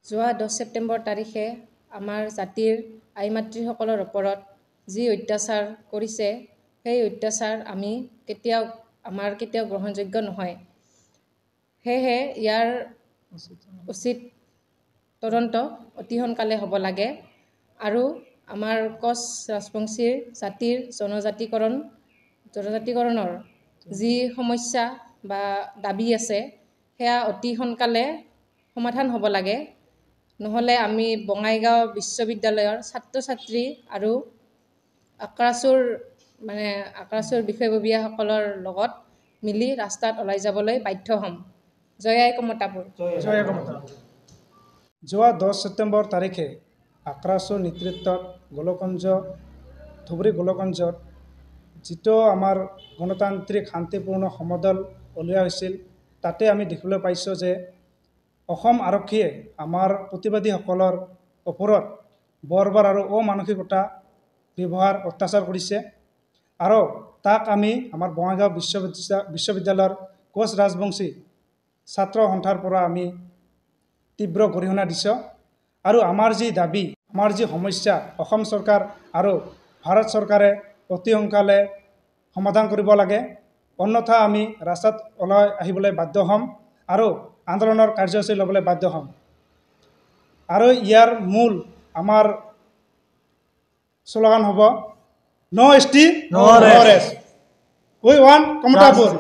যোৱা 10 ছেপ্টেম্বৰ তাৰিখে আমাৰ জাতিৰ আই মাতৃসকলৰ ওপৰত যি অত্যাচাৰ কৰিছে সেই অত্যাচাৰ আমাৰ কেতিয়াও গ্ৰহণযোগ্য নহয়। সেয়েহে ইয়াৰ উচিত তদন্ত অতি সোনকালে হ'ব লাগে আৰু আমাৰ কোচ ৰাজবংশীৰ জাতিৰ জনজাতিকৰণৰ যি সমস্যা বা দাবী আছে সেয়া অতি সোনকালে সমাধান হ'ব লাগে। নহ'লে আমি বঙাইগাঁও বিশ্ববিদ্যালয়ৰ ছাত্ৰ ছাত্ৰী আৰু আক্ৰাছুৰ বিষয়ববীয়াসকলৰ লগত মিলি ৰাস্তাত ওলাই যাবলৈ বাধ্য হ'ম। জয় আই কমতাপুৰ। যোৱা 10 ছেপ্টেম্বৰ তাৰিখে আক্ৰাছুৰ নেতৃত্বত ধুবুৰী গোলকগঞ্জত যিটো আমাৰ গণতান্ত্ৰিক শান্তিপূৰ্ণ সমদল উলিওৱা হৈছিল, তাতে আমি দেখিবলৈ পাইছোঁ যে অসম আৰক্ষীয়ে আমাৰ প্ৰতিবাদীসকলৰ ওপৰত বৰ্বৰ আৰু অমানসিকতা ব্যৱহাৰ অত্যাচাৰ কৰিছে আৰু তাক আমি আমাৰ বঙাইগাঁও বিশ্ববিদ্যালয়ৰ কোচ ৰাজবংশী ছাত্ৰ সন্থাৰ পৰা আমি তীব্ৰ গৰিহণা দিছোঁ আৰু আমাৰ যি দাবী, আমাৰ যি সমস্যা অসম চৰকাৰ আৰু ভাৰত চৰকাৰে অতি সোনকালে সমাধান কৰিব লাগে, অন্যথা আমি ৰাস্তাত ওলাই আহিবলৈ বাধ্য হ'ম আৰু আন্দোলনৰ কাৰ্যসূচী ল'বলৈ বাধ্য হ'ম। আৰু ইয়াৰ মূল আমাৰ শ্লোগান হ'ব নো এছটি নো ৰেছ। উই ৱান্ট কমতাপুৰ।